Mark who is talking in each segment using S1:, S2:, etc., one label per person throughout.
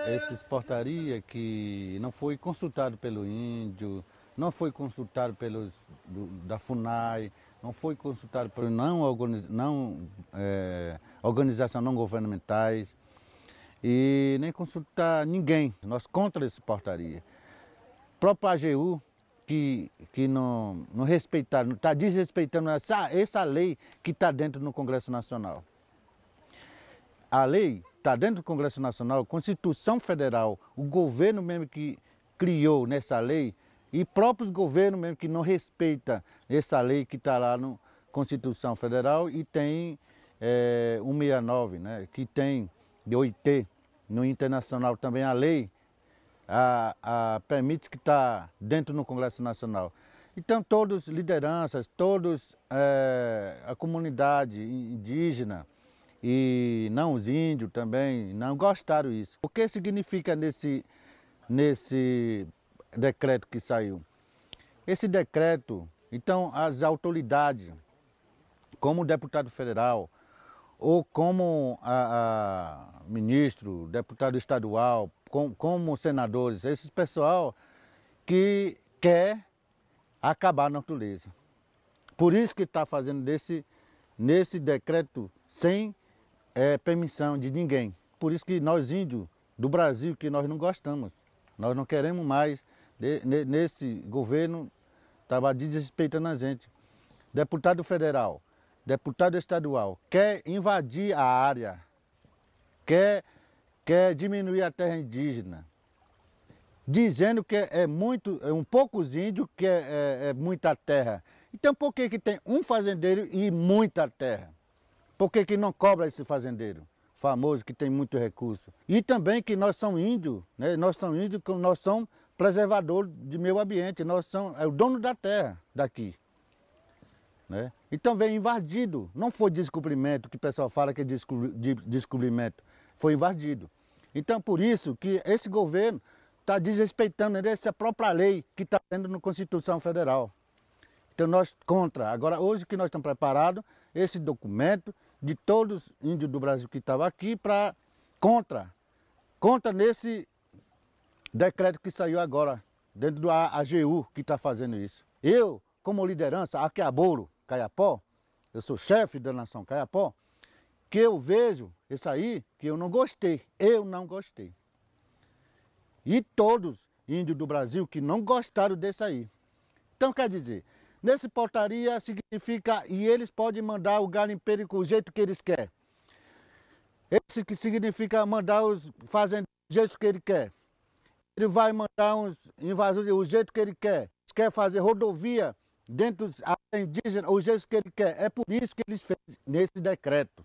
S1: Essas portarias que não foi consultado pelo índio, não foi consultado pelos da FUNAI, não foi consultado por organizações não governamentais e nem consultar ninguém. Nós contra essa portaria. O próprio AGU que não respeitaram, está desrespeitando essa lei que está dentro do Congresso Nacional. A lei está dentro do Congresso Nacional, Constituição Federal, o governo mesmo que criou nessa lei e próprios governos mesmo que não respeitam essa lei que está lá na Constituição Federal e tem 169, né, que tem de OIT, no internacional também a lei permite que está dentro do Congresso Nacional. Então todos lideranças, todos a comunidade indígena e não os índios também não gostaram disso. O que significa nesse decreto que saiu? Esse decreto, então as autoridades, como o deputado federal, ou como ministro, deputado estadual, como senadores, esses pessoal que quer acabar a natureza. Por isso que está fazendo nesse decreto sem permissão de ninguém. Por isso que nós índios do Brasil, que nós não gostamos, nós não queremos mais, nesse governo estava desrespeitando a gente. Deputado federal, deputado estadual, quer invadir a área, quer diminuir a terra indígena, dizendo que é um poucos índios que é muita terra. Então por que tem um fazendeiro e muita terra? Por que não cobra esse fazendeiro famoso que tem muito recurso? E também que nós somos índios, né? Nós somos índios, nós somos preservadores do meio ambiente, nós somos o dono da terra daqui. Né? Então veio invadido, não foi descobrimento, que o pessoal fala que é descobrimento, foi invadido. Então por isso que esse governo está desrespeitando essa própria lei que está dentro da Constituição Federal. Então nós contra, agora hoje que nós estamos preparados, esse documento de todos os índios do Brasil que estavam aqui para contra nesse decreto que saiu agora, dentro do AGU que está fazendo isso. Eu, como liderança, Aquiaboro, Kayapó, eu sou chefe da nação Kayapó, que eu vejo isso aí, que eu não gostei. E todos índios do Brasil que não gostaram desse aí. Então quer dizer, nesse portaria significa, e eles podem mandar o garimpeiro do jeito que eles querem. Esse que significa mandar os fazendeiros do jeito que ele quer. Ele vai mandar uns invasores do jeito que ele quer. Ele quer fazer rodovia dentro dos indígenas, o jeito que ele quer. É por isso que eles fez nesse decreto.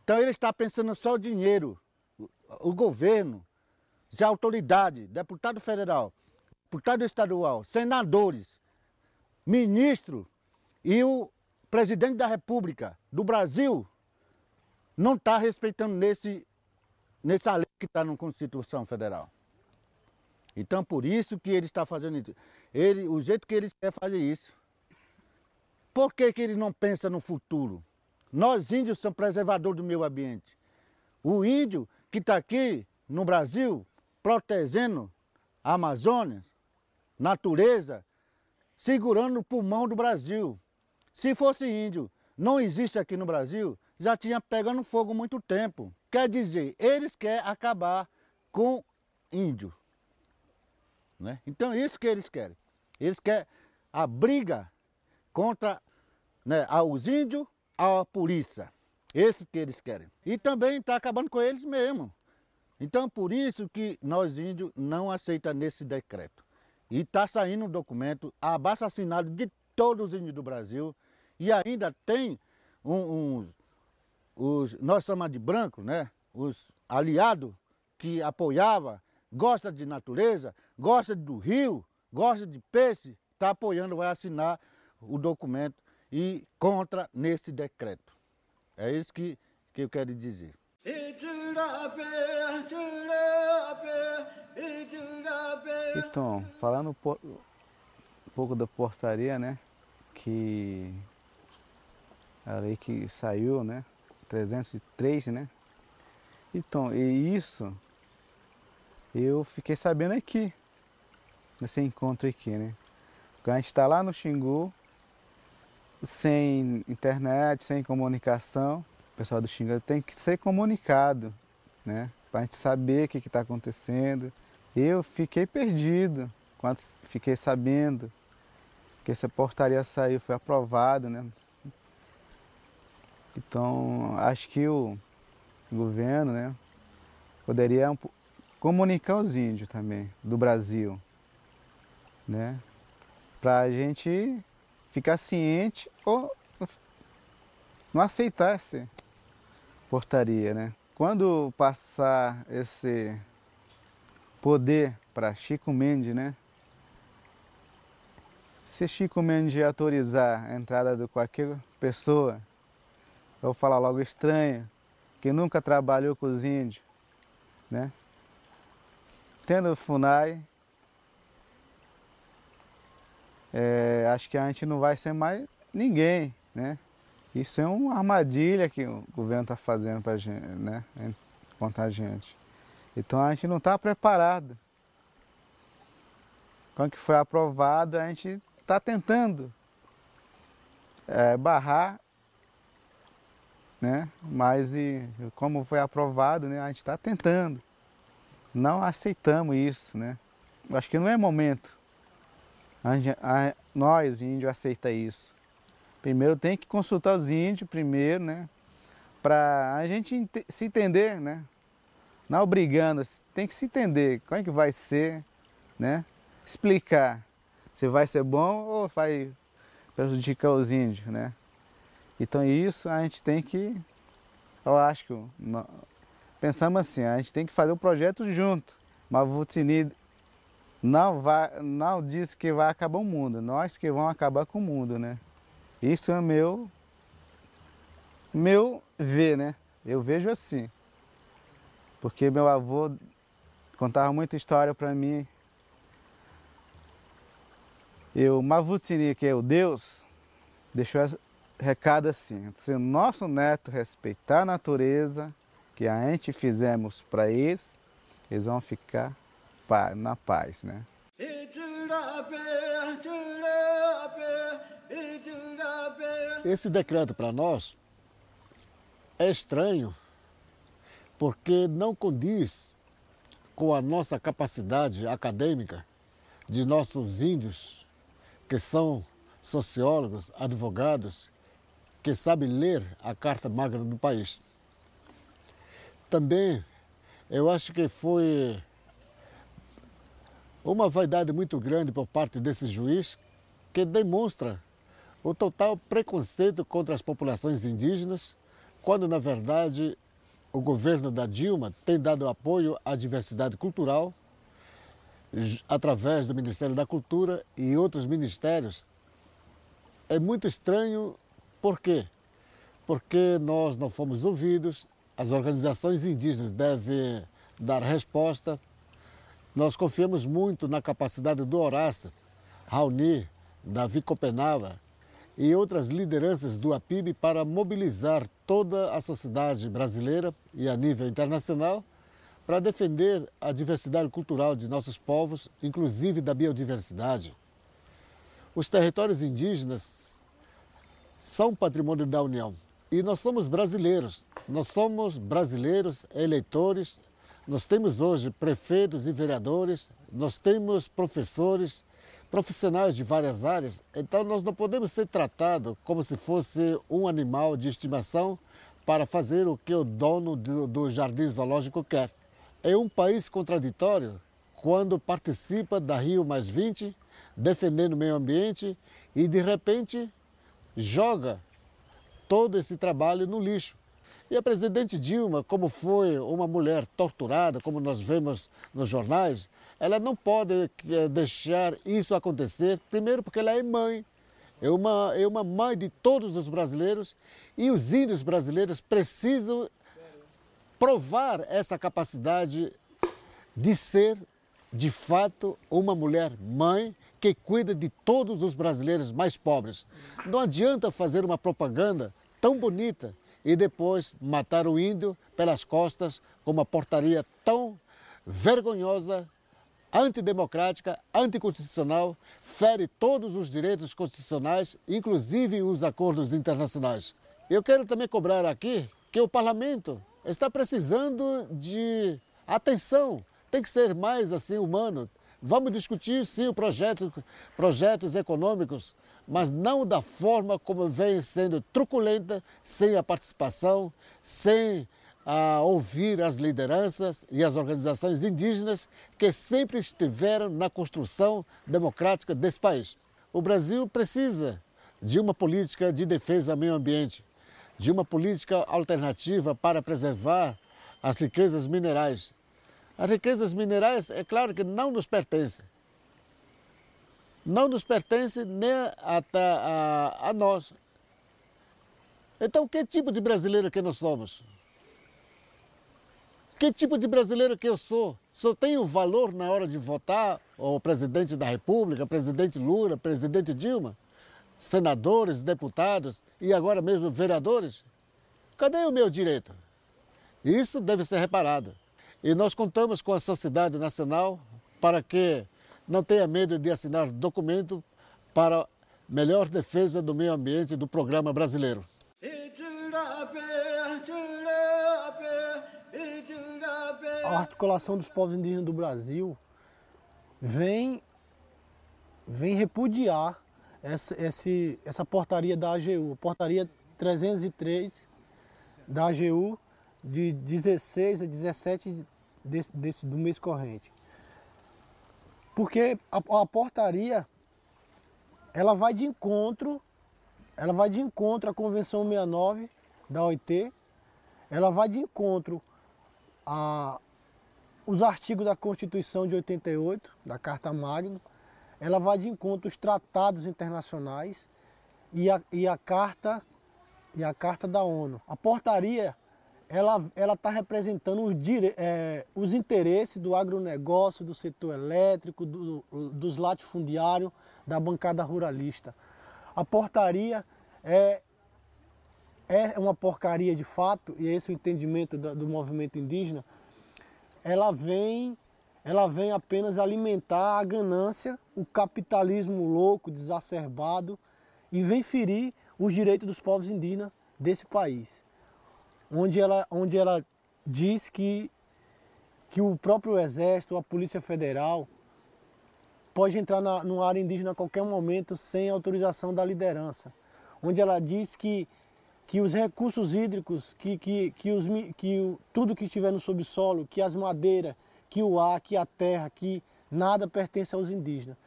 S1: Então ele está pensando só o dinheiro. O governo, a autoridade, deputado federal, deputado estadual, senadores, ministro e o presidente da República do Brasil não está respeitando nessa lei que está na Constituição Federal. Então por isso que ele está fazendo isso. O jeito que eles querem fazer isso. Por que ele não pensa no futuro? Nós índios somos preservadores do meio ambiente. O índio que está aqui no Brasil protegendo a Amazônia, natureza, segurando o pulmão do Brasil. Se fosse índio, não existe aqui no Brasil, já tinha pegando fogo há muito tempo. Quer dizer, eles querem acabar com índio. Né? Então é isso que eles querem. Eles querem a briga contra, né, os índios, a polícia. Esse que eles querem. E também está acabando com eles mesmo. Então por isso que nós índios não aceitamos nesse decreto. E está saindo um documento abaixo-assinado de todos os índios do Brasil. E ainda tem nós chamamos de branco, né? Os aliados que apoiavam, gosta de natureza, gosta do rio, gosta de peixe, está apoiando, vai assinar o documento e contra nesse decreto. É isso que eu quero dizer.
S2: Então, falando um pouco da portaria, né, que A lei que saiu, né? 303, né? Então, e isso eu fiquei sabendo aqui, nesse encontro aqui, né? Porque a gente está lá no Xingu, sem internet, sem comunicação. O pessoal do Xingu tem que ser comunicado, né? Para a gente saber o que está acontecendo. Eu fiquei perdido quando fiquei sabendo que essa portaria saiu, foi aprovada, né? Então, acho que o governo, né, poderia comunicar os índios também do Brasil, né? Para a gente ficar ciente ou não aceitar essa portaria, né? Quando passar esse poder para Chico Mendes, né? Se Chico Mendes autorizar a entrada de qualquer pessoa, eu vou falar logo estranho, que nunca trabalhou com os índios, né? Tendo o FUNAI, acho que a gente não vai ser mais ninguém, né? Isso é uma armadilha que o governo está fazendo para a gente, né? Contra a gente. Então a gente não está preparado. Quando que foi aprovado, a gente está tentando barrar, né? Mas como foi aprovado, né? A gente está tentando. Não aceitamos isso, né? Acho que não é momento. Nós, índios, aceita isso. Primeiro tem que consultar os índios primeiro, né? Para a gente se entender, né? Não brigando, tem que se entender como é que vai ser, né? Explicar se vai ser bom ou vai prejudicar os índios, né? Então isso a gente tem que, eu acho que pensamos assim, a gente tem que fazer o projeto junto. Mas o Vutini não diz que vai acabar o mundo, nós que vamos acabar com o mundo, né? Isso é meu ver, né? Eu vejo assim. Porque meu avô contava muita história para mim. Mavutini, que é o Deus, deixou esse recado assim: se o nosso neto respeitar a natureza que a gente fizemos para eles, eles vão ficar na paz, né?
S3: Esse decreto para nós é estranho porque não condiz com a nossa capacidade acadêmica de nossos índios, que são sociólogos, advogados, que sabem ler a Carta Magna do país. Também eu acho que foi uma vaidade muito grande por parte desse juiz, que demonstra o total preconceito contra as populações indígenas, quando na verdade o governo da Dilma tem dado apoio à diversidade cultural através do Ministério da Cultura e outros ministérios. É muito estranho, por quê? Porque nós não fomos ouvidos, as organizações indígenas devem dar resposta. Nós confiamos muito na capacidade do Horácio, Raoni, Davi Copenhague e outras lideranças do APIB para mobilizar toda a sociedade brasileira e a nível internacional para defender a diversidade cultural de nossos povos, inclusive da biodiversidade. Os territórios indígenas são patrimônio da União e nós somos brasileiros eleitores. Nós temos hoje prefeitos e vereadores, nós temos professores, profissionais de várias áreas, então nós não podemos ser tratados como se fosse um animal de estimação para fazer o que o dono do jardim zoológico quer. É um país contraditório quando participa da Rio+20, defendendo o meio ambiente e de repente joga todo esse trabalho no lixo. E a presidente Dilma, como foi uma mulher torturada, como nós vemos nos jornais, ela não pode deixar isso acontecer, primeiro porque ela é mãe, é uma mãe de todos os brasileiros e os índios brasileiros precisam provar essa capacidade de ser, de fato, uma mulher mãe que cuida de todos os brasileiros mais pobres. Não adianta fazer uma propaganda tão bonita e depois matar o índio pelas costas com uma portaria tão vergonhosa, antidemocrática, anticonstitucional, fere todos os direitos constitucionais, inclusive os acordos internacionais. Eu quero também cobrar aqui que o parlamento está precisando de atenção, tem que ser mais assim humano. Vamos discutir sim o projetos econômicos, mas não da forma como vem sendo truculenta, sem a participação, sem ouvir as lideranças e as organizações indígenas que sempre estiveram na construção democrática desse país. O Brasil precisa de uma política de defesa ao meio ambiente, de uma política alternativa para preservar as riquezas minerais. As riquezas minerais, é claro que não nos pertencem. Não nos pertencem nem a nós. Então, que tipo de brasileiro que nós somos? Que tipo de brasileiro que eu sou? Só tenho valor na hora de votar o presidente da República, presidente Lula, presidente Dilma, senadores, deputados e agora mesmo vereadores? Cadê o meu direito? Isso deve ser reparado. E nós contamos com a sociedade nacional para que não tenha medo de assinar documento para melhor defesa do meio ambiente do programa brasileiro.
S4: A articulação dos povos indígenas do Brasil vem repudiar essa portaria da AGU, portaria 303 da AGU de 16 a 17 do mês corrente. Porque a portaria ela vai de encontro à Convenção 69 da OIT, ela vai de encontro os artigos da Constituição de 88, da Carta Magna, ela vai de encontro aos tratados internacionais e a Carta da ONU. A portaria ela está representando os interesses do agronegócio, do setor elétrico, dos latifundiários, da bancada ruralista. A portaria é uma porcaria de fato, e esse é o entendimento do movimento indígena. Ela vem apenas alimentar a ganância, o capitalismo louco, desacerbado, e vem ferir os direitos dos povos indígenas desse país. Onde ela diz que o próprio Exército, a Polícia Federal, pode entrar numa área indígena a qualquer momento sem autorização da liderança. Onde ela diz que os recursos hídricos, tudo que estiver no subsolo, que as madeiras, que o ar, que a terra, que nada pertence aos indígenas.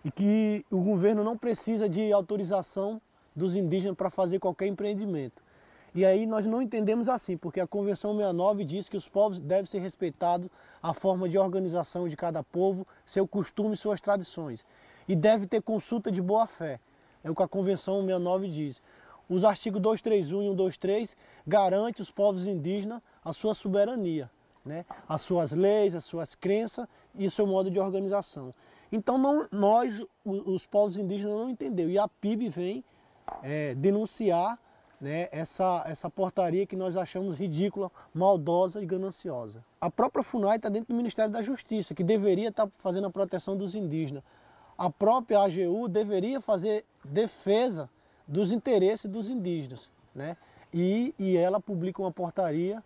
S4: E que o governo não precisa de autorização dos indígenas para fazer qualquer empreendimento. E aí nós não entendemos assim, porque a Convenção 69 diz que os povos devem ser respeitados a forma de organização de cada povo, seu costume e suas tradições. E deve ter consulta de boa-fé. É o que a Convenção 69 diz. Os artigos 231 e 123 garantem aos povos indígenas a sua soberania, né? As suas leis, as suas crenças e o seu modo de organização. Então nós, os povos indígenas, não entendemos. E a PIB vem denunciar, né, essa portaria que nós achamos ridícula, maldosa e gananciosa. A própria FUNAI está dentro do Ministério da Justiça, que deveria estar fazendo a proteção dos indígenas. A própria AGU deveria fazer defesa dos interesses dos indígenas, né? E ela publica uma portaria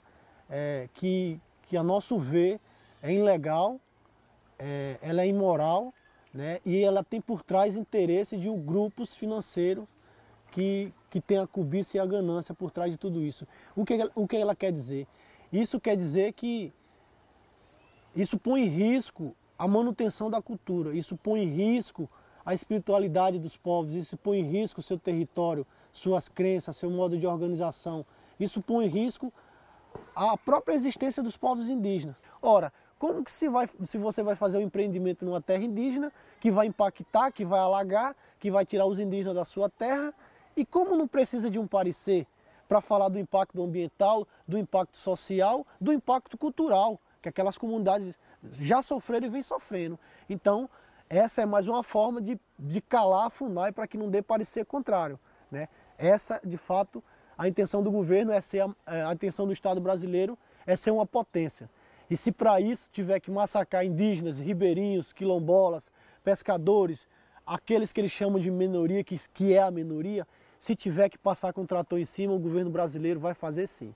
S4: que a nosso ver é ilegal, ela é imoral, né? E ela tem por trás interesse de grupos financeiros que tem a cobiça e a ganância por trás de tudo isso. O que ela quer dizer? Isso quer dizer que isso põe em risco a manutenção da cultura, isso põe em risco a espiritualidade dos povos, isso põe em risco o seu território, suas crenças, seu modo de organização. Isso põe em risco a própria existência dos povos indígenas. Ora, como que se você vai fazer um empreendimento numa terra indígena que vai impactar, que vai alagar, que vai tirar os indígenas da sua terra, e como não precisa de um parecer para falar do impacto ambiental, do impacto social, do impacto cultural, que aquelas comunidades já sofreram e vêm sofrendo. Então, essa é mais uma forma de calar a FUNAI para que não dê parecer contrário, né? Essa, de fato, A intenção do governo é ser, a intenção do Estado brasileiro é ser uma potência. E se para isso tiver que massacrar indígenas, ribeirinhos, quilombolas, pescadores, aqueles que eles chamam de minoria, que é a minoria, se tiver que passar com o trator em cima, o governo brasileiro vai fazer sim.